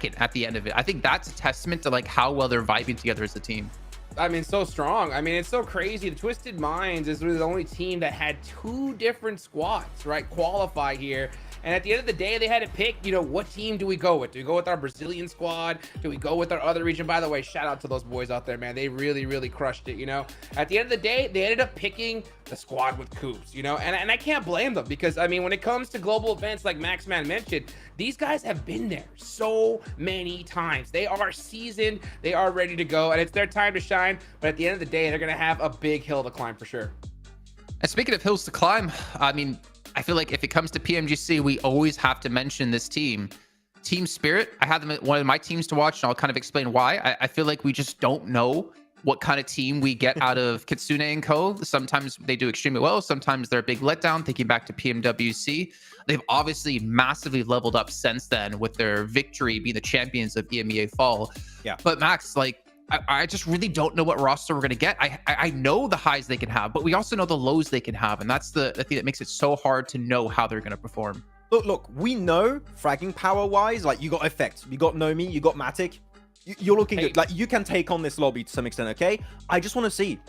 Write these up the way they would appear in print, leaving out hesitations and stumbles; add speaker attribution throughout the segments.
Speaker 1: at the end of it. I think that's a testament to like how well they're vibing together as a team.
Speaker 2: I mean, so strong. I mean, it's so crazy. The Twisted Minds is really the only team that had 2 different squads, right, qualify here. And at the end of the day, they had to pick, you know, what team do we go with? Do we go with our Brazilian squad? Do we go with our other region? By the way, shout out to those boys out there, man. They really, really crushed it, you know? At the end of the day, they ended up picking the squad with Coops, you know? And I can't blame them because, I mean, when it comes to global events like Maxman mentioned, these guys have been there so many times. They are seasoned. They are ready to go. And it's their time to shine. But at the end of the day, they're going to have a big hill to climb for sure.
Speaker 1: And speaking of hills to climb, I mean, I feel like if it comes to PMGC, we always have to mention this team. Team Spirit, I have them at one of my teams to watch, and I'll kind of explain why. I feel like we just don't know what kind of team we get out of Kitsune and Co. Sometimes they do extremely well. Sometimes they're a big letdown. Thinking back to PMWC, they've obviously massively leveled up since then with their victory being the champions of EMEA Fall.
Speaker 3: Yeah.
Speaker 1: But Max, like, I just really don't know what roster we're going to get. I know the highs they can have, but we also know the lows they can have. And that's the thing that makes it so hard to know how they're going to perform.
Speaker 3: Look, we know fragging power-wise, like, you got Effect, you got Nomi, you got Matic. You're looking good. Like, you can take on this lobby to some extent, okay? I just want to see,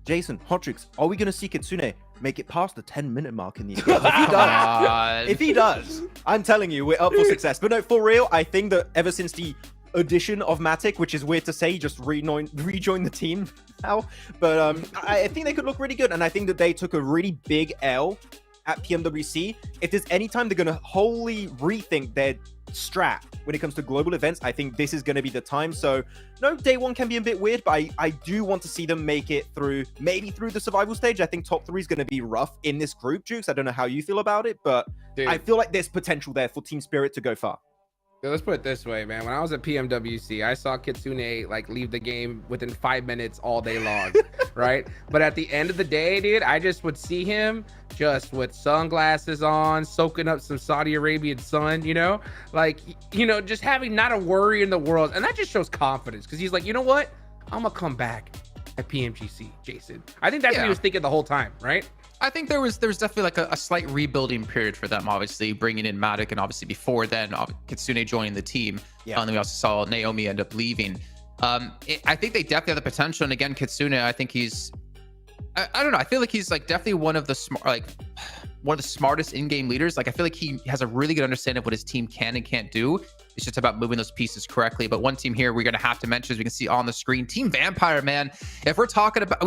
Speaker 3: Jason, Hotrix, are we going to see Kitsune make it past the 10-minute mark in these games? If he does, I'm telling you, we're up for success. But no, for real, I think that ever since the addition of Matic, which is weird to say, just rejoin the team now, but I think they could look really good, and I think that they took a really big L at PMWC. If there's any time they're going to wholly rethink their strat when it comes to global events, I think this is going to be the time. So no, day one can be a bit weird, but I do want to see them make it through, maybe through the survival stage. I think top 3 is going to be rough in this group, Jukes. I don't know how you feel about it, but dude, I feel like there's potential there for Team Spirit to go far.
Speaker 2: Let's put it this way, man. When I was at PMWC, I saw Kitsune like leave the game within 5 minutes all day long, right? But at the end of the day, dude, I just would see him just with sunglasses on, soaking up some Saudi Arabian sun, you know? Like, you know, just having not a worry in the world. And that just shows confidence because he's like, you know what? I'm going to come back at PMGC, Jason. I think that's what he was thinking the whole time, right?
Speaker 1: I think there was definitely like a slight rebuilding period for them, obviously bringing in Matic, and obviously before then Kitsune joining the team. And then we also saw Naomi end up leaving. I think they definitely have the potential, and again, Kitsune, I think he's I don't know, I feel like he's like definitely one of the smartest in-game leaders. Like, I feel like he has a really good understanding of what his team can and can't do. It's just about moving those pieces correctly. But one team here we're going to have to mention, as we can see on the screen, Team Vampire, man. If we're talking about,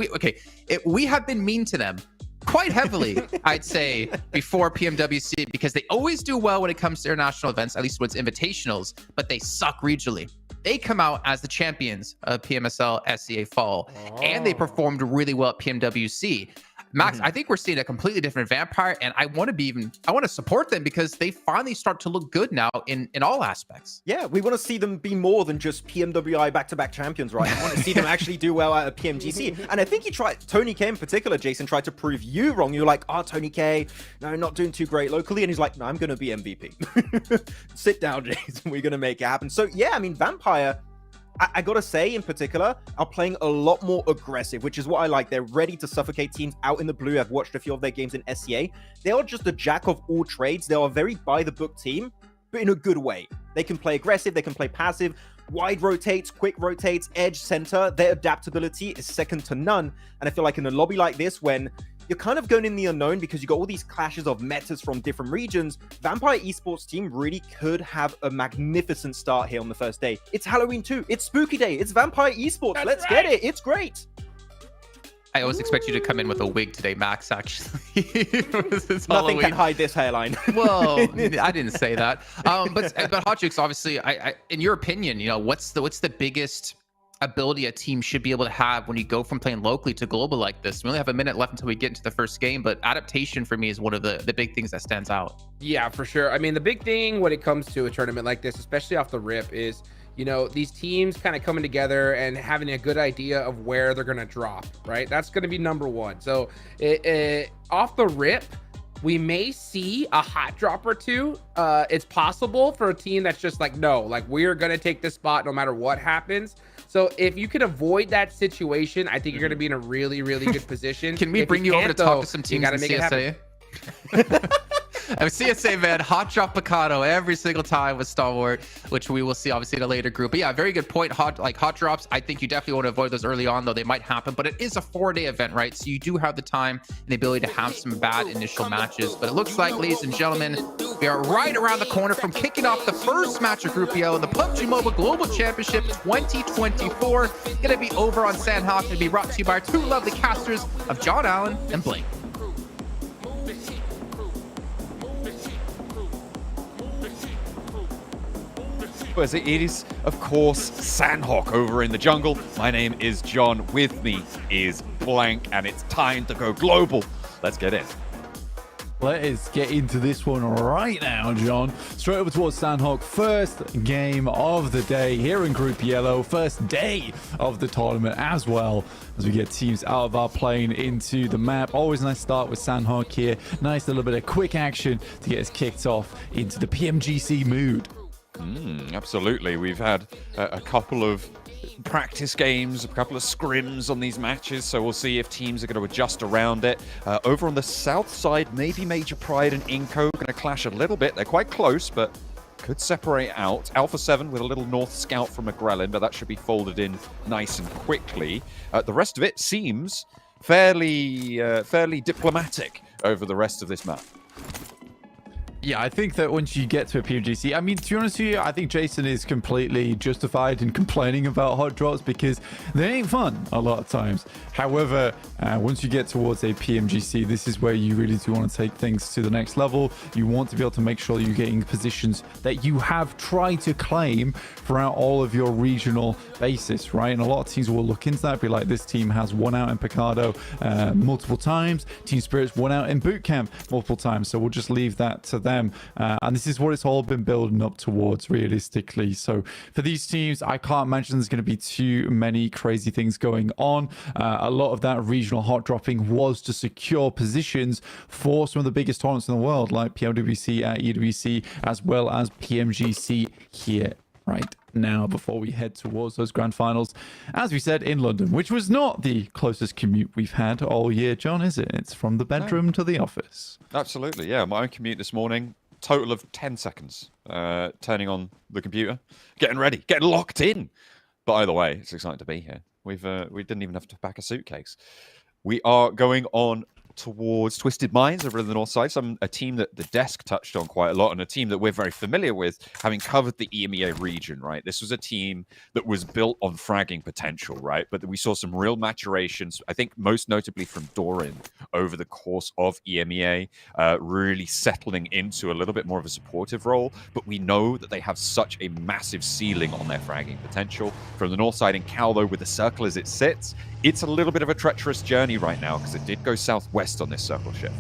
Speaker 1: we have been mean to them quite heavily, I'd say, before PMWC, because they always do well when it comes to international events, at least when it's invitationals, but they suck regionally. They come out as the champions of PMSL SEA Fall, and they performed really well at PMWC. Max, I think we're seeing a completely different Vampire, and I want to support them because they finally start to look good now in all aspects.
Speaker 3: Yeah, we want to see them be more than just PMWI back-to-back champions, right? I want to see them actually do well out of PMGC. And I think Tony K in particular, Jason, tried to prove you wrong. You're like, Tony K, no, not doing too great locally. And he's like, no, I'm going to be MVP. Sit down, Jason. We're going to make it happen. So yeah, I mean, Vampire, I gotta say, in particular, are playing a lot more aggressive, which is what I like. They're ready to suffocate teams out in the blue. I've watched a few of their games in SEA. They are just a jack of all trades. They are a very by-the-book team, but in a good way. They can play aggressive, they can play passive, wide rotates, quick rotates, edge, center. Their adaptability is second to none. And I feel like in a lobby like this, when you're kind of going in the unknown because you got all these clashes of metas from different regions, Vampire Esports team really could have a magnificent start here on the first day. It's Halloween too. It's Spooky Day. It's Vampire Esports. Let's get it. It's great.
Speaker 1: I always expect you to come in with a wig today, Max, actually.
Speaker 3: Nothing can hide this hairline.
Speaker 1: Well, I didn't say that. But Hot Chicks, obviously, in your opinion, you know, what's the biggest ability a team should be able to have when you go from playing locally to global like this? We only have a minute left until we get into the first game, but adaptation for me is one of the big things that stands out.
Speaker 2: Yeah, for sure. I mean, the big thing when it comes to a tournament like this, especially off the rip, is, you know, these teams kind of coming together and having a good idea of where they're going to drop, right? That's going to be number one. So off the rip, we may see a hot drop or two. It's possible for a team that's just like, no, like, we're going to take this spot no matter what happens. So if you can avoid that situation, I think you're going to be in a really, really good position.
Speaker 1: Can we bring you over to talk to some teams in CSA? CSA, man, hot drop Picado every single time with Stalwart, which we will see obviously in a later group. But yeah, very good point. Hot drops, I think you definitely want to avoid those early on, though they might happen. But it is a 4-day event, right? So you do have the time and the ability to have some bad initial matches. But it looks like, ladies and gentlemen, we are right around the corner from kicking off the first match of Group Yellow, the PUBG Mobile Global Championship 2024. Going to be over on Sanhok and be brought to you by our two lovely casters of John Allen and Blake.
Speaker 4: As it is, of course, Sanhok over in the jungle. My name is John. With me is Blank, and it's time to go global. Let's get in.
Speaker 5: Let's get into this one right now, John. Straight over towards Sanhok. First game of the day here in Group Yellow. First day of the tournament as well, as we get teams out of our plane into the map. Always nice start with Sanhok here. Nice little bit of quick action to get us kicked off into the PMGC mood.
Speaker 4: Absolutely. We've had a couple of practice games, a couple of scrims on these matches, so we'll see if teams are going to adjust around it. Over on the south side, maybe Major Pride and Inco going to clash a little bit. They're quite close, but could separate out. Alpha 7 with a little north scout from McGrellin, but that should be folded in nice and quickly. The rest of it seems fairly diplomatic over the rest of this map.
Speaker 5: Yeah, I think that once you get to a PMGC, I mean, to be honest with you, I think Jason is completely justified in complaining about hot drops because they ain't fun a lot of times. However, once you get towards a PMGC, this is where you really do want to take things to the next level. You want to be able to make sure you're getting positions that you have tried to claim throughout all of your regional basis, right? And a lot of teams will look into that, be like, this team has won out in Picado multiple times. Team Spirit's won out in Boot Camp multiple times. So we'll just leave that to them. And this is what it's all been building up towards realistically. So for these teams, I can't imagine there's going to be too many crazy things going on. A lot of that regional hot dropping was to secure positions for some of the biggest tournaments in the world, like PMWC, EWC, as well as PMGC here right now before we head towards those grand finals, as we said, in London, which was not the closest commute we've had all year, John, is it? It's from the bedroom to the office.
Speaker 4: Absolutely, yeah. My own commute this morning, total of 10 seconds. Turning on the computer, getting ready, getting locked in. But either way, it's exciting to be here. We didn't even have to pack a suitcase. We are going on towards Twisted Minds over in the north side. A team that the desk touched on quite a lot, and a team that we're very familiar with, having covered the EMEA region, right? This was a team that was built on fragging potential, right? But we saw some real maturations, I think most notably from Doran over the course of EMEA, really settling into a little bit more of a supportive role. But we know that they have such a massive ceiling on their fragging potential. From the north side in Cal, though, with the circle as it sits, it's a little bit of a treacherous journey right now because it did go southwest on this circle shift.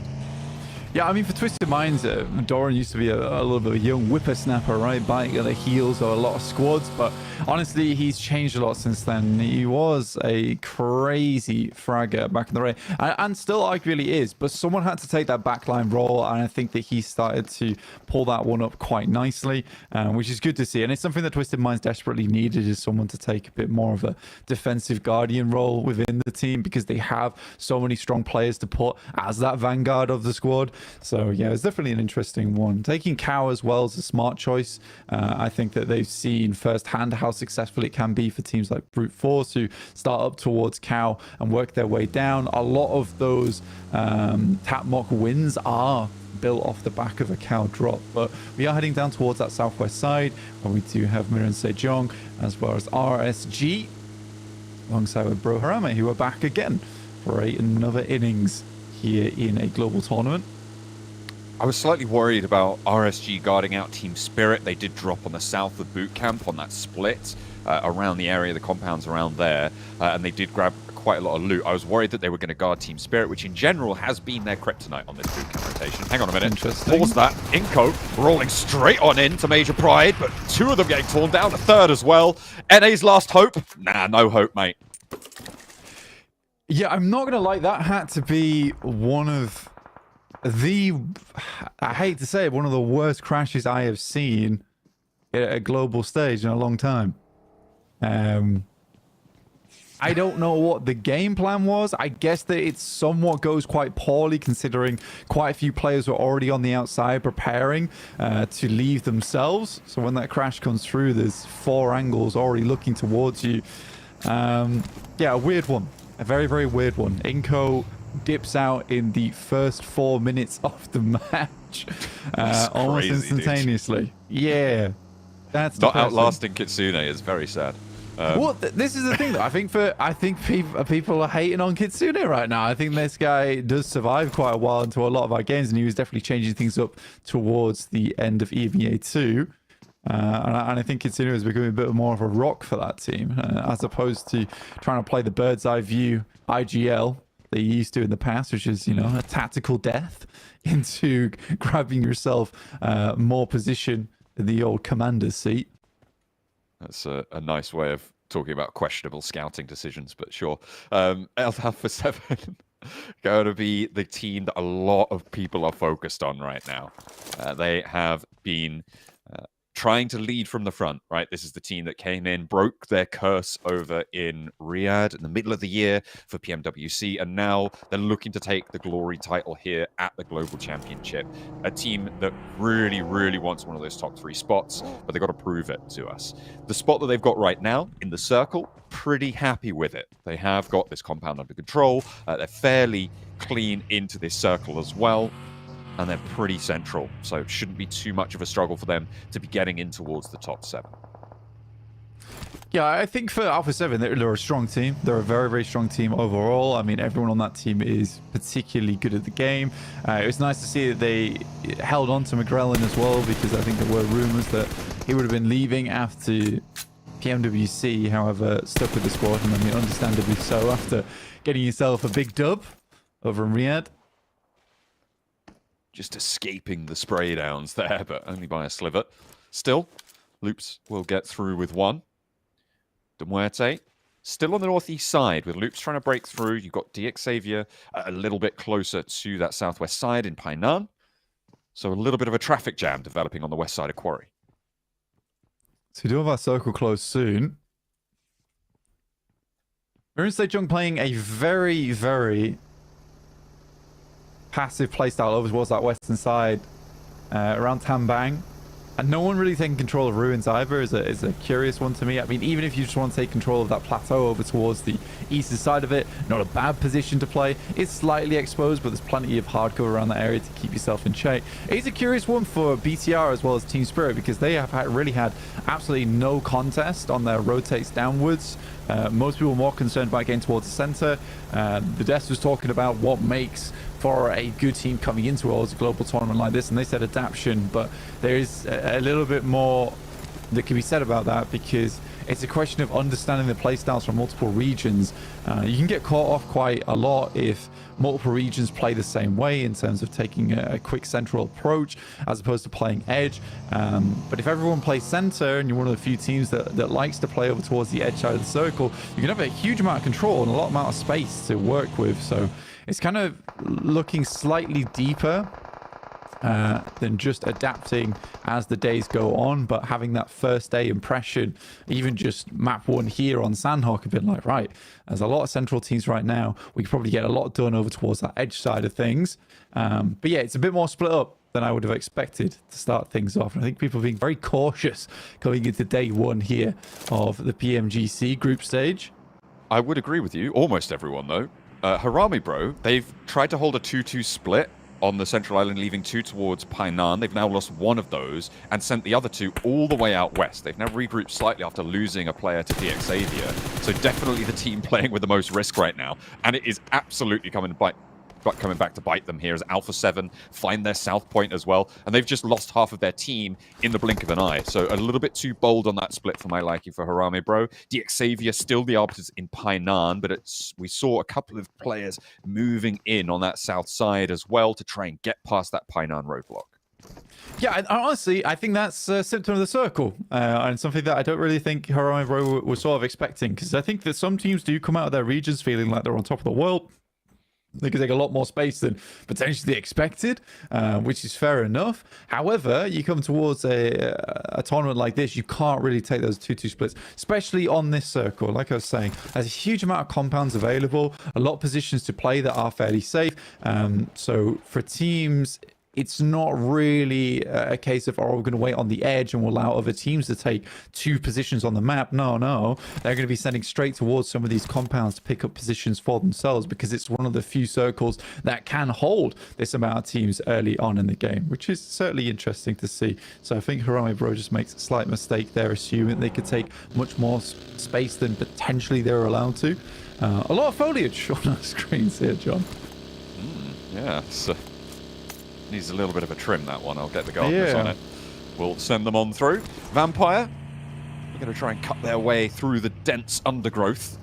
Speaker 5: Yeah, I mean, for Twisted Minds, Doran used to be a little bit of a young whippersnapper, right? Biting at the heels of a lot of squads, but honestly, he's changed a lot since then. He was a crazy fragger back in the day, and still arguably is, but someone had to take that backline role, and I think that he started to pull that one up quite nicely, which is good to see. And it's something that Twisted Minds desperately needed, is someone to take a bit more of a defensive guardian role within the team, because they have so many strong players to put as that vanguard of the squad. So yeah, it's definitely an interesting one. Taking Cow as well is a smart choice. I think that they've seen firsthand how successful it can be for teams like Brute Force to start up towards Cow and work their way down. A lot of those tap mock wins are built off the back of a Cow drop, but we are heading down towards that southwest side where we do have Miran Sejong as well as RSG alongside with Bro Harame, who are back again for another innings here in a global tournament.
Speaker 4: I was slightly worried about RSG guarding out Team Spirit. They did drop on the south of Boot Camp on that split around the area, the compounds around there, and they did grab quite a lot of loot. I was worried that they were going to guard Team Spirit, which in general has been their kryptonite on this Boot Camp rotation. Hang on a minute. Pause that. Inco rolling straight on into Major Pride, but two of them getting torn down, a third as well. NA's last hope? Nah, no hope, mate.
Speaker 5: Yeah, I'm not going to like that had to be one of the, I hate to say it, one of the worst crashes I have seen at a global stage in a long time. I don't know what the game plan was. I guess that it somewhat goes quite poorly, considering quite a few players were already on the outside preparing to leave themselves. So when that crash comes through, there's 4 angles already looking towards you. Yeah, a weird one. A very, very weird one. Inco dips out in the first 4 minutes of the match. Almost instantaneously. Dude. Yeah. That's
Speaker 4: not outlasting Kitsune is very sad.
Speaker 5: Well, this is the thing, though. I think people are hating on Kitsune right now. I think this guy does survive quite a while into a lot of our games, and he was definitely changing things up towards the end of EMEA 2. And I think Kitsune is becoming a bit more of a rock for that team, as opposed to trying to play the bird's eye view IGL they used to in the past, which is, a tactical death into grabbing yourself more position in the old commander's seat.
Speaker 4: That's a nice way of talking about questionable scouting decisions, but sure. Alpha 7 going to be the team that a lot of people are focused on right now. They have been trying to lead from the front, right? This is the team that came in, broke their curse over in Riyadh in the middle of the year for PMWC, and now they're looking to take the glory title here at the Global Championship. A team that really, really wants one of those top 3 spots, but they've got to prove it to us. The spot that they've got right now in the circle, pretty happy with it. They have got this compound under control. They're fairly clean into this circle as well. And they're pretty central, so it shouldn't be too much of a struggle for them to be getting in towards the top 7.
Speaker 5: Yeah, I think for Alpha 7, they're a strong team. They're a very, very strong team overall. I mean, everyone on that team is particularly good at the game. It was nice to see that they held on to McGrellin as well, because I think there were rumors that he would have been leaving after PMWC, however, stuck with the squad, and I mean, understandably so, after getting yourself a big dub over in Riyadh.
Speaker 4: Just escaping the spray downs there, but only by a sliver. Still, Loops will get through with 1. De Muerte still on the northeast side, with Loops trying to break through. You've got DX Xavier a little bit closer to that southwest side in Painan. So a little bit of a traffic jam developing on the west side of Quarry.
Speaker 5: So we do have our circle close soon. We're in Sejong playing a very, very passive playstyle over towards that western side, around Tambang, and no one really taking control of Ruins either is a curious one to me. I mean, even if you just want to take control of that plateau over towards the eastern side of it, not a bad position to play. It's slightly exposed, but there's plenty of hardcore around that area to keep yourself in shape. It's a curious one for BTR as well as Team Spirit, because they have really had absolutely no contest on their rotates downwards. Most people are more concerned about getting towards the center. The desk was talking about what makes for a good team coming into a global tournament like this, and they said adaptation, but there is a little bit more that can be said about that, because it's a question of understanding the playstyles from multiple regions. You can get caught off quite a lot if multiple regions play the same way in terms of taking a quick central approach as opposed to playing edge. But if everyone plays center and you're one of the few teams that likes to play over towards the edge side of the circle, you can have a huge amount of control and a lot amount of space to work with. So it's kind of looking slightly deeper than just adapting as the days go on, but having that first day impression, even just map 1 here on Sanhok, a bit like, right, there's a lot of central teams right now. We could probably get a lot done over towards that edge side of things. But yeah, it's a bit more split up than I would have expected to start things off. And I think people are being very cautious going into day 1 here of the PMGC group stage.
Speaker 4: I would agree with you, almost everyone though. Harami Bro, they've tried to hold a 2-2 split on the central island, leaving 2 towards Painan. They've now lost 1 of those and sent the other 2 all the way out west. They've now regrouped slightly after losing a player to DX Xavier. So definitely the team playing with the most risk right now. And it is absolutely coming back to bite them here as Alpha 7 find their south point as well. And they've just lost half of their team in the blink of an eye. So a little bit too bold on that split for my liking for Harame Bro. DX Xavier still the arbiters in Painan, but we saw a couple of players moving in on that south side as well to try and get past that Painan roadblock.
Speaker 5: Yeah, honestly, I think that's a symptom of the circle, and something that I don't really think Harame Bro was sort of expecting, because I think that some teams do come out of their regions feeling like they're on top of the world. They could take a lot more space than potentially expected, which is fair enough. However, you come towards a tournament like this, you can't really take those 2-2 splits, especially on this circle. Like I was saying, there's a huge amount of compounds available, a lot of positions to play that are fairly safe. So for teams, it's not really a case of, oh, we're going to wait on the edge and we'll allow other teams to take 2 positions on the map. No. They're going to be sending straight towards some of these compounds to pick up positions for themselves, because it's one of the few circles that can hold this amount of teams early on in the game, which is certainly interesting to see. So I think Harame Bro just makes a slight mistake there, assuming they could take much more space than potentially they're allowed to. A lot of foliage on our screens here, John.
Speaker 4: Yeah, so needs a little bit of a trim, that one. I'll get the gardeners on it. We'll send them on through. Vampire, they're going to try and cut their way through the dense undergrowth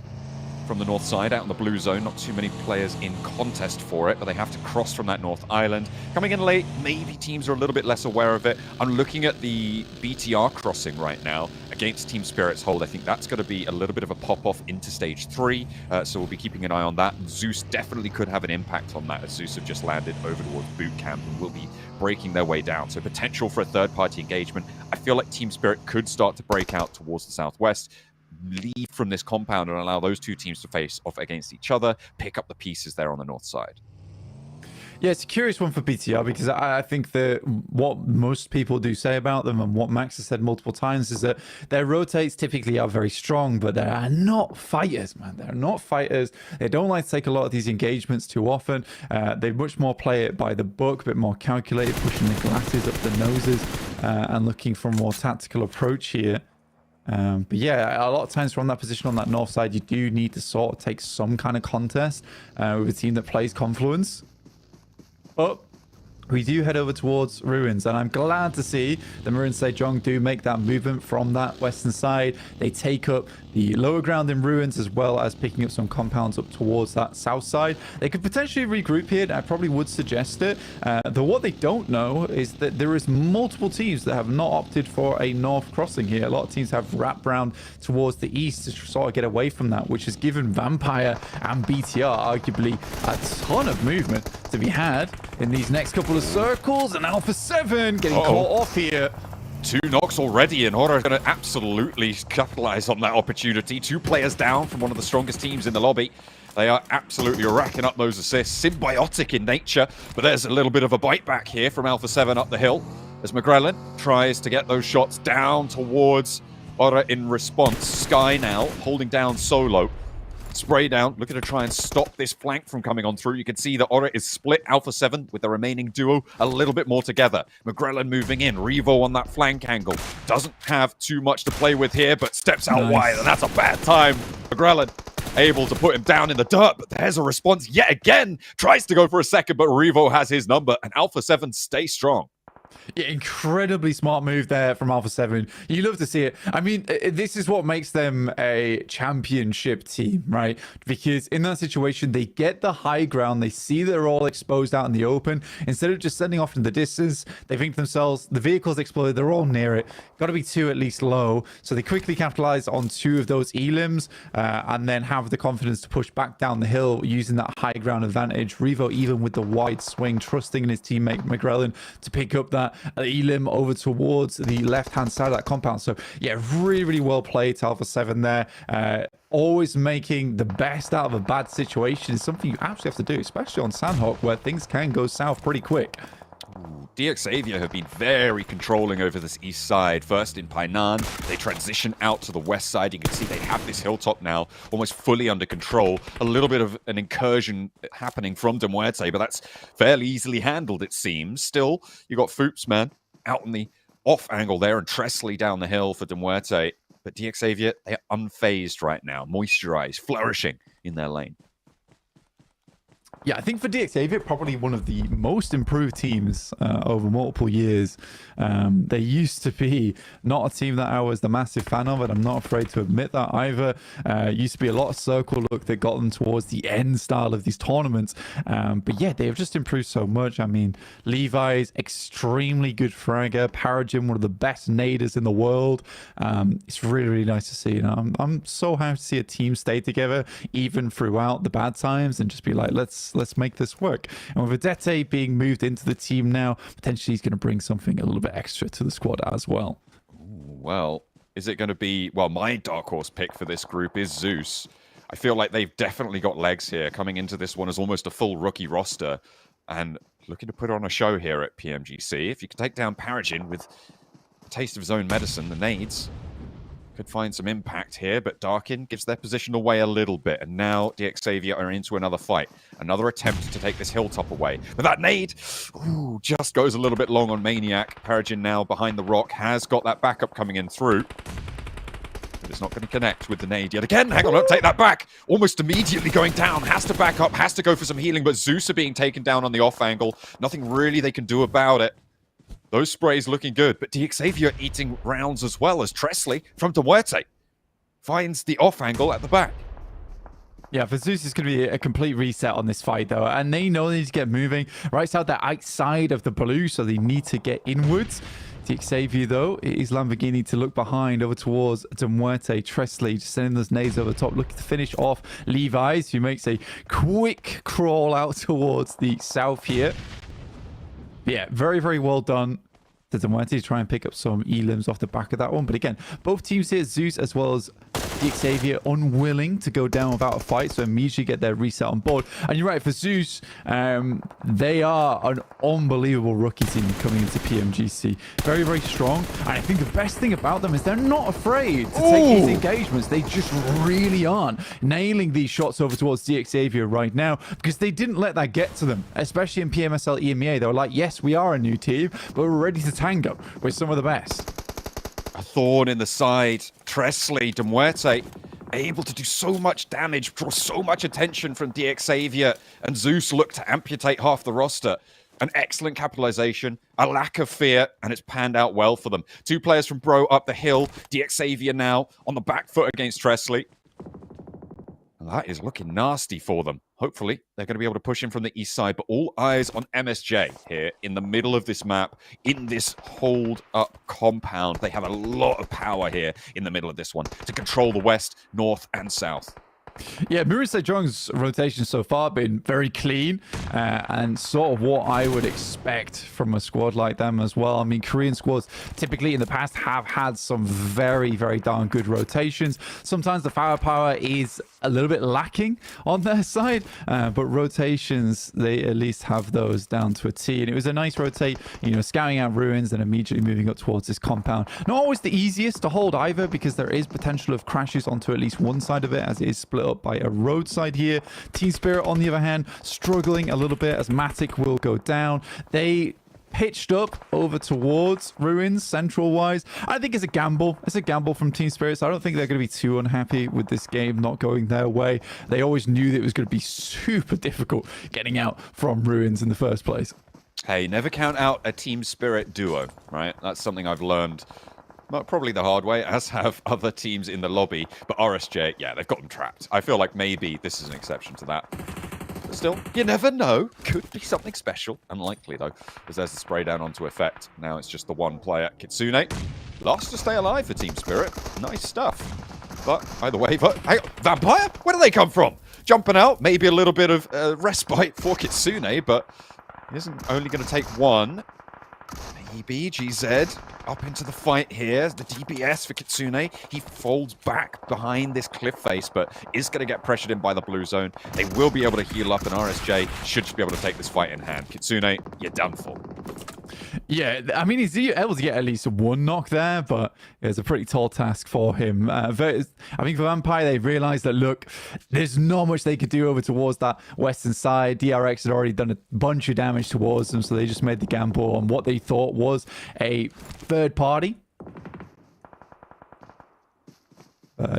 Speaker 4: from the north side, out in the blue zone. Not too many players in contest for it, but they have to cross from that north island. Coming in late, maybe teams are a little bit less aware of it. I'm looking at the BTR crossing right now against Team Spirit's hold. I think that's going to be a little bit of a pop-off into stage 3, so we'll be keeping an eye on that. Zeus definitely could have an impact on that, as Zeus have just landed over towards boot camp and will be breaking their way down. So potential for a third-party engagement. I feel like Team Spirit could start to break out towards the southwest, leave from this compound and allow those 2 teams to face off against each other, pick up the pieces there on the north side.
Speaker 5: Yeah, it's a curious one for BTR, because I think that what most people do say about them, and what Max has said multiple times, is that their rotates typically are very strong, but they are not fighters, man. They're not fighters. They don't like to take a lot of these engagements too often. They much more play it by the book, a bit more calculated, pushing the glasses up the noses and looking for a more tactical approach here. But yeah, a lot of times from that position on that north side, you do need to sort of take some kind of contest with a team that plays Confluence. But we do head over towards Ruins, and I'm glad to see the Maroon Sejong do make that movement from that western side. They take up the lower ground in Ruins, as well as picking up some compounds up towards that south side. They could potentially regroup here. I probably would suggest it. Though what they don't know is that there is multiple teams that have not opted for a north crossing here. A lot of teams have wrapped round towards the east to sort of get away from that, which has given Vampire and BTR arguably a ton of movement to be had in these next couple of circles. And Alpha 7 getting caught off here.
Speaker 4: 2 knocks already, and Horror going to absolutely capitalize on that opportunity. 2 players down from one of the strongest teams in the lobby. They are absolutely racking up those assists, symbiotic in nature, but there's a little bit of a bite back here from Alpha 7 up the hill as McGrellan tries to get those shots down towards Horror in response. Sky now holding down Solo. Spray down, looking to try and stop this flank from coming on through. You can see that Aura is split Alpha 7 with the remaining duo a little bit more together. McGrellan moving in, Revo on that flank angle. Doesn't have too much to play with here, but steps out wide, and that's a bad time. McGrellan able to put him down in the dirt, but there's a response yet again. Tries to go for a second, but Revo has his number, and Alpha 7 stay strong.
Speaker 5: Yeah, incredibly smart move there from Alpha 7. You love to see it. I mean, this is what makes them a championship team, right? Because in that situation, they get the high ground. They see they're all exposed out in the open. Instead of just sending off in the distance, they think to themselves, the vehicle's exploded. They're all near it. Got to be 2 at least low. So they quickly capitalize on 2 of those elims and then have the confidence to push back down the hill using that high ground advantage. Revo, even with the wide swing, trusting in his teammate McGrellan to pick up that elim over towards the left-hand side of that compound. So yeah, really, really well played, Alpha 7 there. Always making the best out of a bad situation is something you actually have to do, especially on Sanhok, where things can go south pretty quick.
Speaker 4: DXavier have been very controlling over this east side. First in Painan, they transition out to the west side. You can see they have this hilltop now almost fully under control. A little bit of an incursion happening from De Muerte, but that's fairly easily handled, it seems. Still, you got Foops, man, out in the off angle there, and Tresley down the hill for De Muerte. But DXavier, they are unfazed right now, moisturized, flourishing in their lane.
Speaker 5: Yeah, I think for DXavier, probably one of the most improved teams over multiple years. They used to be not a team that I was the massive fan of, and I'm not afraid to admit that either. Used to be a lot of circle look that got them towards the end style of these tournaments. But yeah, they have just improved so much. I mean, Levi's extremely good fragger. Paragym, one of the best naders in the world. It's really, really nice to see. I'm so happy to see a team stay together, even throughout the bad times, and just be like, let's let's make this work. And with Adete being moved into the team now, potentially he's going to bring something a little bit extra to the squad as well.
Speaker 4: Well, is it going to be... Well, my dark horse pick for this group is Zeus. I feel like they've definitely got legs here, coming into this one as almost a full rookie roster, and looking to put on a show here at PMGC. If you can take down Paragin with a taste of his own medicine, the nades could find some impact here, but Darkin gives their position away a little bit, and now DXavier are into another fight. Another attempt to take this hilltop away. But that nade, ooh, just goes a little bit long on Maniac. Paragin now behind the rock has got that backup coming in through. But it's not going to connect with the nade yet again. Hang on, don't take that back. Almost immediately going down. Has to back up, has to go for some healing, but Zeus are being taken down on the off angle. Nothing really they can do about it. Those sprays looking good, but DXavier eating rounds as well as Tresley from Duerte finds the off angle at the back.
Speaker 5: Yeah, for Zeus, it's going to be a complete reset on this fight, though. And they know they need to get moving. Right side, they're outside of the blue, so they need to get inwards. DXavier, though, it is Lamborghini to look behind over towards Duarte. Tresley just sending those nades over the top, looking to finish off Levi's, who makes a quick crawl out towards the south here. Yeah, very, very well done to Duarte to try and pick up some elims off the back of that one. But again, both teams here, Zeus as well as DXavier, unwilling to go down without a fight, so immediately get their reset on board. And you're right, for Zeus, they are an unbelievable rookie team coming into PMGC. Very, very strong. And I think the best thing about them is they're not afraid to take these engagements. They just really aren't nailing these shots over towards DXavier right now, because they didn't let that get to them, especially in PMSL EMEA. They were like, yes, we are a new team, but we're ready to tango with some of the best.
Speaker 4: A thorn in the side. Tresley, Duarte, able to do so much damage, draw so much attention from DXavier, and Zeus look to amputate half the roster. An excellent capitalization, a lack of fear, and it's panned out well for them. Two players from Bro up the hill. DXavier now on the back foot against Tresley. And that is looking nasty for them. Hopefully, they're going to be able to push in from the east side, but all eyes on MSJ here in the middle of this map, in this hold-up compound. They have a lot of power here in the middle of this one to control the west, north, and south.
Speaker 5: Yeah, Mura Sejong's rotation so far been very clean and sort of what I would expect from a squad like them as well. I mean, Korean squads typically in the past have had some very, very darn good rotations. Sometimes the firepower is a little bit lacking on their side, but rotations, they at least have those down to a T. And it was a nice rotate, you know, scouting out ruins and immediately moving up towards this compound. Not always the easiest to hold either, because there is potential of crashes onto at least one side of it, as it is split up by a roadside here. Team Spirit, on the other hand, struggling a little bit as Matic will go down. They pitched up over towards ruins central wise. I think it's a gamble. It's a gamble from Team Spirit, so I don't think they're going to be too unhappy with this game not going their way. They always knew that it was going to be super difficult getting out from ruins in the first place.
Speaker 4: Hey, never count out a Team Spirit duo, right? That's something I've learned probably the hard way, as have other teams in the lobby. But RSJ, yeah, they've got them trapped. I feel like maybe this is an exception to that. But still, you never know. Could be something special. Unlikely, though, because there's the spray down onto effect. Now it's just the one player. Kitsune, last to stay alive for Team Spirit. Nice stuff. But either way, hey, Vampire? Where do they come from? Jumping out, maybe a little bit of respite for Kitsune, but he isn't only going to take one. Maybe GZ up into the fight here. The DBS for Kitsune. He folds back behind this cliff face, but is going to get pressured in by the blue zone. They will be able to heal up, and RSJ should just be able to take this fight in hand. Kitsune, you're done for.
Speaker 5: Yeah, I mean, he's able to get at least one knock there, but it's a pretty tall task for him. I think for Vampire, they've realized that, look, there's not much they could do over towards that western side. DRX had already done a bunch of damage towards them, so they just made the gamble on what they thought was a third party.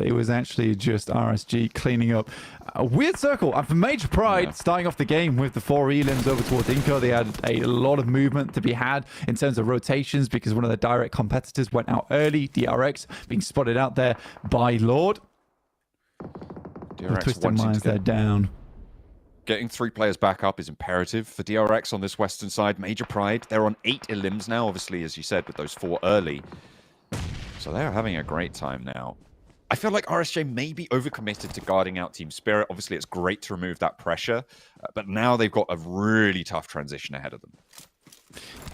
Speaker 5: It was actually just RSG cleaning up a weird circle. And for Major Pride, starting off the game with the 4 elims over towards Inco, they had a lot of movement to be had in terms of rotations, because one of their direct competitors went out early. DRX being spotted out there by Lord.
Speaker 4: DRX
Speaker 5: Twisted Minds, they're down.
Speaker 4: Getting 3 players back up is imperative for DRX on this western side. Major Pride, they're on 8 elims now, obviously, as you said, with those 4 early. So they're having a great time now. I feel like RSJ may be overcommitted to guarding out Team Spirit. Obviously, it's great to remove that pressure, but now they've got a really tough transition ahead of them.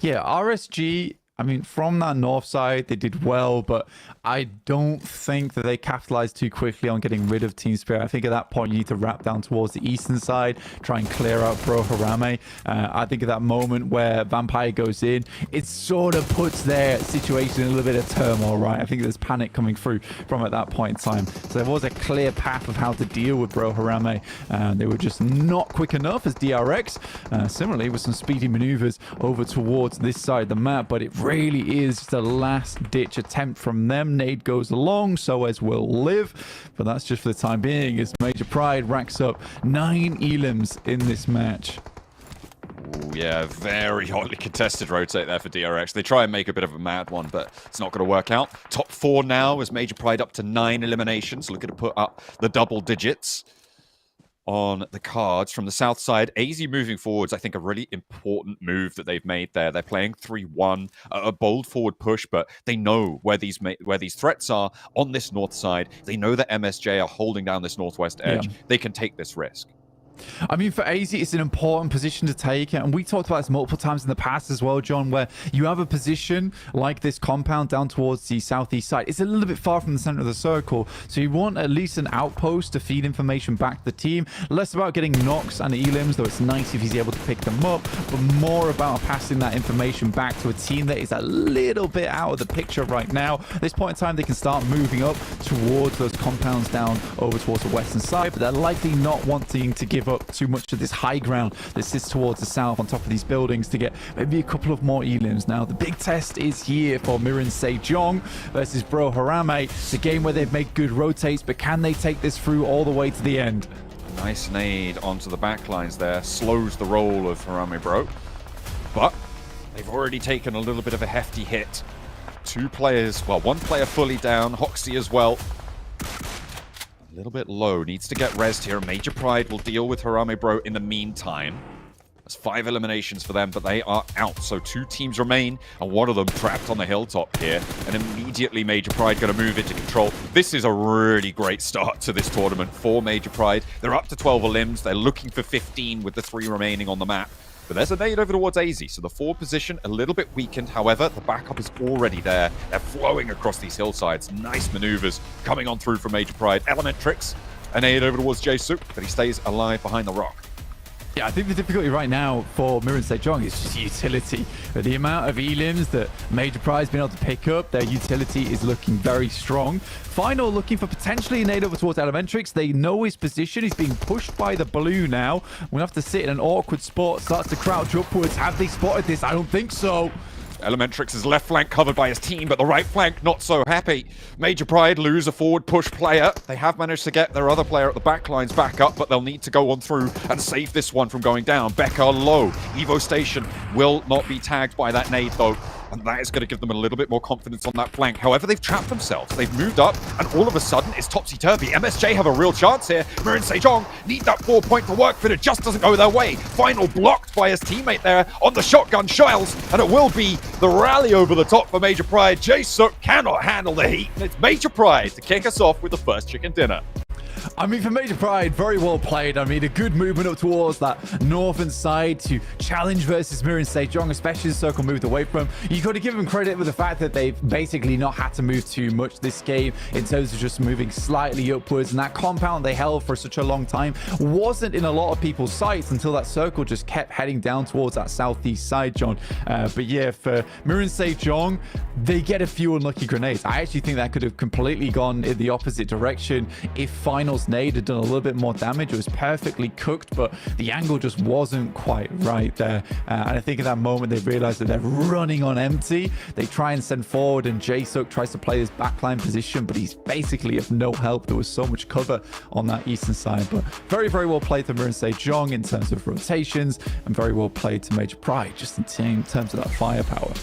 Speaker 5: Yeah, RSG, I mean, from that north side, they did well, but I don't think that they capitalized too quickly on getting rid of Team Spirit. I think at that point, you need to wrap down towards the eastern side, try and clear out Bro Harame. I think at that moment where Vampire goes in, it sort of puts their situation in a little bit of turmoil, right? I think there's panic coming through from at that point in time. So there was a clear path of how to deal with Bro Harame. They were just not quick enough as DRX. Similarly, with some speedy maneuvers over towards this side of the map, but it really is the last-ditch attempt from them. Nade goes along, so as will live, but that's just for the time being as Major Pride racks up 9 elims in this match.
Speaker 4: Ooh, yeah, very hotly contested rotate there for DRX. They try and make a bit of a mad one, but it's not going to work out. Top 4 now as Major Pride up to 9 eliminations, looking to put up the double digits on the cards. From the south side, AZ moving forwards, I think a really important move that they've made there. They're playing 3-1, a bold forward push, but they know where these threats are on this north side. They know that MSJ are holding down this northwest edge. Yeah. They can take this risk.
Speaker 5: I mean, for AZ, it's an important position to take, and we talked about this multiple times in the past as well, John, where you have a position like this compound down towards the southeast side. It's a little bit far from the center of the circle, so you want at least an outpost to feed information back to the team. Less about getting knocks and elims, though it's nice if he's able to pick them up, but more about passing that information back to a team that is a little bit out of the picture right now. At this point in time, they can start moving up towards those compounds down over towards the western side, but they're likely not wanting to give up too much of this high ground that sits towards the south on top of these buildings to get maybe a couple of more elims. Now, the big test is here for Mirin Sejong versus Bro Harame. It's a game where they've made good rotates, but can they take this through all the way to the end?
Speaker 4: Nice nade onto the backlines there. Slows the roll of Harame Bro. But they've already taken a little bit of a hefty hit. 2 players, well, 1 player fully down. Hoxie as well. A little bit low. Needs to get rezzed here. Major Pride will deal with Harame Bro in the meantime. There's 5 eliminations for them, but they are out. So 2 teams remain, and one of them trapped on the hilltop here. And immediately Major Pride going to move into control. This is a really great start to this tournament for Major Pride. They're up to 12 elims. They're looking for 15 with the 3 remaining on the map. But there's a nade over towards AZ, so the forward position a little bit weakened. However, the backup is already there. They're flowing across these hillsides. Nice maneuvers coming on through from Major Pride. Element tricks. A nade over towards Jae-Suk, but he stays alive behind the rock.
Speaker 5: Yeah, I think the difficulty right now for Mirin Sejong is just utility. The amount of elims that Major Pride's been able to pick up, their utility is looking very strong. Final looking for potentially a nade over towards Elementrix. They know his position. He's being pushed by the blue now. We'll have to sit in an awkward spot, starts to crouch upwards. Have they spotted this? I don't think so.
Speaker 4: Elementrix's left flank covered by his team, but the right flank not so happy. Major Pride lose a forward push player. They have managed to get their other player at the back lines back up, but they'll need to go on through and save this one from going down. Becca low. Evo Station will not be tagged by that nade though, and that is going to give them a little bit more confidence on that flank. However, they've trapped themselves. They've moved up, and all of a sudden, it's topsy-turvy. MSJ have a real chance here. Mirin Sejong need that 4 point to work, but it just doesn't go their way. Final blocked by his teammate there on the shotgun shells, and it will be the rally over the top for Major Pride. Jae-Suk cannot handle the heat, and it's Major Pride to kick us off with the first chicken dinner.
Speaker 5: I mean, for Major Pride, very well played. I mean, a good movement up towards that northern side to challenge versus Mirin Sejong, especially the circle moved away from. You got to give them credit with the fact that they've basically not had to move too much this game in terms of just moving slightly upwards. And that compound they held for such a long time wasn't in a lot of people's sights until that circle just kept heading down towards that southeast side, John. But yeah, for Mirin Sejong, they get a few unlucky grenades. I actually think that could have completely gone in the opposite direction if Finals nade had done a little bit more damage. It was perfectly cooked, but the angle just wasn't quite right there. And I think at that moment, they realized that they're running on empty. They try and send forward, and Jae-Suk tries to play his backline position, but he's basically of no help. There was so much cover on that eastern side, but very, very well played to Mirin Sejong in terms of rotations, and very well played to Major Pride just in terms of that firepower.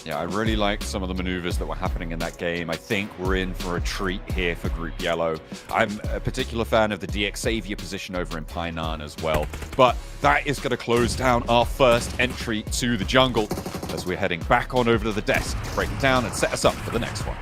Speaker 4: Yeah, I really liked some of the maneuvers that were happening in that game. I think we're in for a treat here for Group Yellow. I'm a particular fan of the DX Savior position over in Painan as well. But that is going to close down our first entry to the jungle as we're heading back on over to the desk to break it down and set us up for the next one.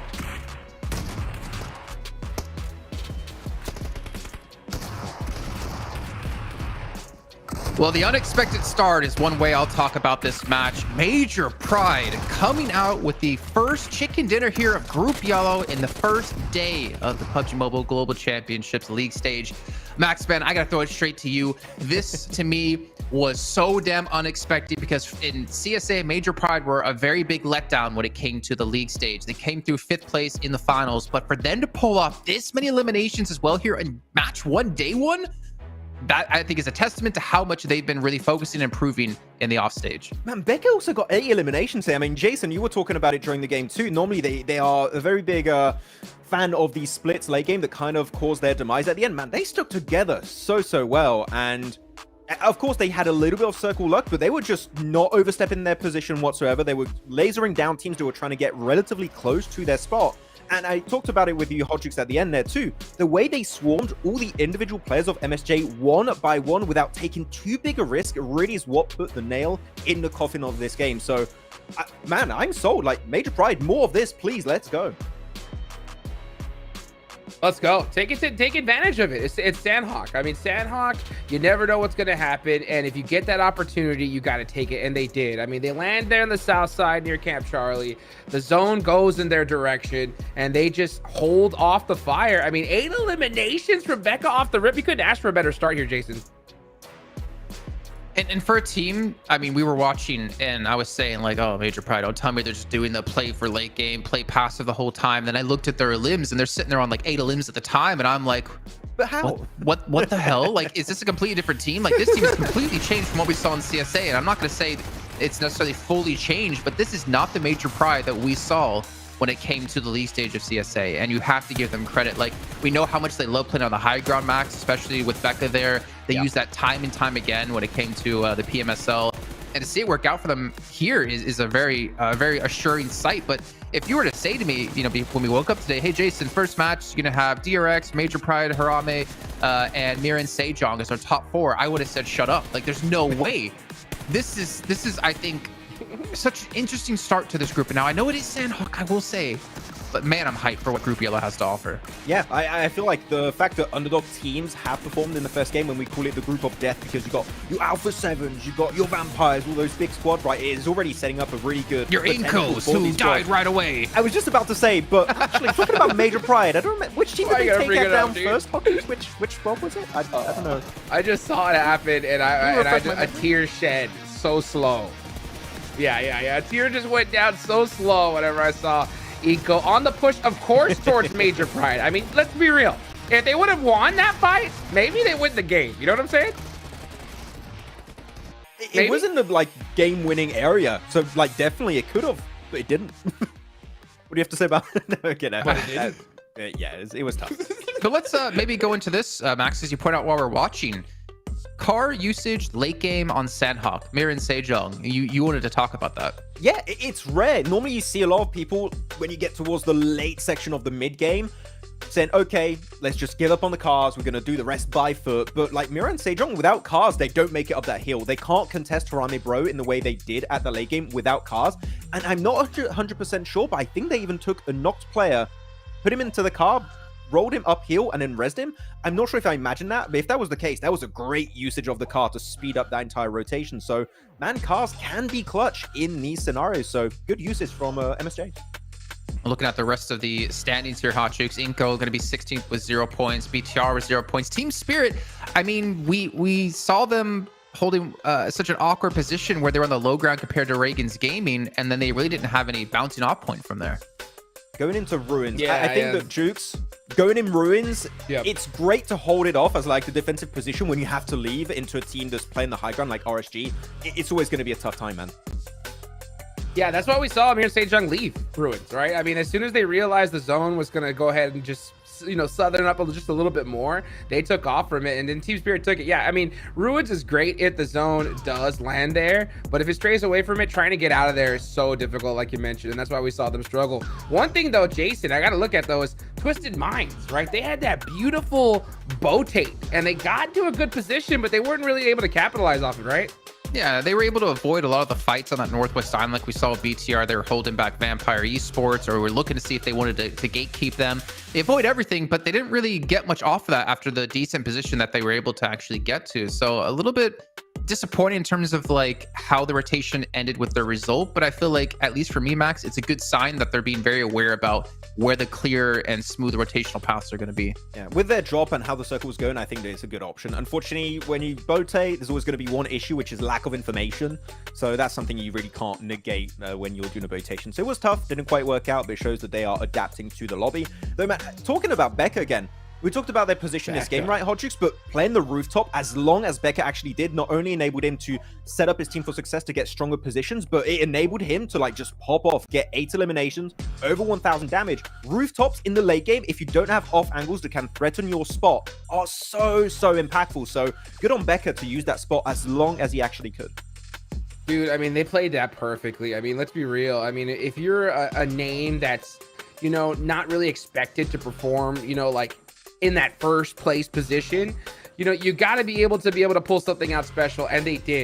Speaker 1: Well, the unexpected start is one way I'll talk about this match. Major Pride coming out with the first chicken dinner here of Group Yellow in the first day of the PUBG Mobile Global Championships league stage. Max, man, I gotta throw it straight to you. This, to me, was so damn unexpected because in CSA, Major Pride were a very big letdown when it came to the league stage. They came through 5th place in the finals, but for them to pull off this many eliminations as well here in match 1, day 1, that I think is a testament to how much they've been really focusing and improving in the offstage.
Speaker 3: Man, Becca also got 8 eliminations here. I mean, Jason, you were talking about it during the game too. Normally, they are a very big fan of these splits late game that kind of caused their demise at the end. Man, they stuck together so well. And of course, they had a little bit of circle luck, but they were just not overstepping their position whatsoever. They were lasering down teams that were trying to get relatively close to their spot. And I talked about it with you, Hodrix, at the end there too. The way they swarmed all the individual players of MSJ one by one without taking too big a risk really is what put the nail in the coffin of this game. So, man, I'm sold. Like, Major Pride, more of this, please. Let's go.
Speaker 2: Let's go. Take advantage of it. It's Sanhok. I mean, Sanhok, you never know what's going to happen. And if you get that opportunity, you got to take it. And they did. I mean, they land there on the south side near Camp Charlie. The zone goes in their direction, and they just hold off the fire. I mean, 8 eliminations from Becca off the rip. You couldn't ask for a better start here, Jason.
Speaker 1: And for a team, I mean, we were watching and I was saying like, oh, Major Pride, don't tell me they're just doing the play for late game, play passive the whole time. Then I looked at their limbs and they're sitting there on like 8 limbs at the time. And I'm like,
Speaker 3: but how?
Speaker 1: What the hell? Like, is this a completely different team? Like, this team is completely changed from what we saw in CSA. And I'm not going to say it's necessarily fully changed, but this is not the Major Pride that we saw when it came to the league stage of CSA, and you have to give them credit. Like, we know how much they love playing on the high ground, Max, especially with Becca there. They use that time and time again when it came to the PMSL, and to see it work out for them here is a very assuring sight. But if you were to say to me, you know, when we woke up today, hey Jason, first match you're gonna have DRX, Major Pride, Harame, and Miran Sejong as our top 4, I would have said shut up. Like, there's no way. This is I think such an interesting start to this group. And now I know it is Sanhok, I will say, but man, I'm hyped for what Group Yellow has to offer.
Speaker 3: Yeah, I feel like the fact that underdog teams have performed in the first game, when we call it the group of death, because you got your Alpha 7s, you got your Vampires, all those big squads, right? It is already setting up a really good...
Speaker 1: Your Incos, who died right away.
Speaker 3: I was just about to say, but actually, talking about Major Pride, I don't remember, which team did they take that down first? Which squad was it? I don't know.
Speaker 2: I just saw it happen, and a tear shed so slow. Yeah. A tear just went down so slow whenever I saw Eco on the push, of course, towards Major Pride. I mean, let's be real. If they would have won that fight, maybe they win the game. You know what I'm saying?
Speaker 3: It was in the, like, game-winning area. So, like, definitely it could have, but it didn't. What do you have to say about it? No, okay, no.
Speaker 2: But it didn't.
Speaker 3: Yeah, it was tough.
Speaker 1: But let's maybe go into this, Max, as you point out while we're watching. Car usage late game on Sanhok, Miran Sejong. You wanted to talk about that.
Speaker 3: Yeah, it's rare. Normally you see a lot of people when you get towards the late section of the mid game saying, okay, let's just give up on the cars. We're going to do the rest by foot. But like Miran Sejong, without cars, they don't make it up that hill. They can't contest Harame Bro in the way they did at the late game without cars. And I'm not 100% sure, but I think they even took a knocked player, put him into the car, rolled him uphill, and then rezzed him. I'm not sure if I imagined that, but if that was the case, that was a great usage of the car to speed up that entire rotation. So, man, cars can be clutch in these scenarios. So, good usage from MSJ.
Speaker 1: Looking at the rest of the standings here, Hot Chooks, Inco going to be 16th with 0 points, BTR with 0 points. Team Spirit, I mean, we saw them holding such an awkward position where they were on the low ground compared to Reagan's Gaming, and then they really didn't have any bouncing off point from there.
Speaker 3: Going into Ruins,
Speaker 2: yeah,
Speaker 3: I think that Jukes, going in Ruins, it's great to hold it off as like the defensive position when you have to leave into a team that's playing the high ground like RSG. It's always going to be a tough time, man.
Speaker 2: Yeah, that's why we saw Miran Sejong leave Ruins, right? I mean, as soon as they realized the zone was going to go ahead and just, you know, southern up just a little bit more, they took off from it, and then Team Spirit took it. Yeah, I mean, Ruins is great if the zone does land there, but if it strays away from it, trying to get out of there is so difficult, like you mentioned, and that's why we saw them struggle. One thing, though, Jason, I got to look at, though, is Twisted Minds, right? They had that beautiful botate, and they got to a good position, but they weren't really able to capitalize off it, right?
Speaker 1: Yeah, they were able to avoid a lot of the fights on that Northwest Island. Like we saw with BTR, they were holding back Vampire Esports, or we're looking to see if they wanted to gatekeep them. They avoid everything, but they didn't really get much off of that after the decent position that they were able to actually get to. So a little bit disappointed in terms of like how the rotation ended with their result, but I feel like, at least for me, Max, it's a good sign that they're being very aware about where the clear and smooth rotational paths are going to be.
Speaker 3: Yeah, with their drop and how the circle was going, I think that it's a good option. Unfortunately, when you bote, there's always going to be one issue, which is lack of information. So that's something you really can't negate when you're doing a botation. So it was tough, didn't quite work out, but it shows that they are adapting to the lobby. Though, man, talking about Becca again, we talked about their position in this game, right, Hodrix? But playing the rooftop, as long as Becca actually did, not only enabled him to set up his team for success to get stronger positions, but it enabled him to like just pop off, get 8 eliminations, over 1,000 damage. Rooftops in the late game, if you don't have off angles that can threaten your spot, are so impactful. So good on Becca to use that spot as long as he actually could.
Speaker 2: Dude, I mean, they played that perfectly. I mean, let's be real. I mean, if you're a name that's, you know, not really expected to perform, you know, like in that first place position, you know, you got to be able to pull something out special, and they did.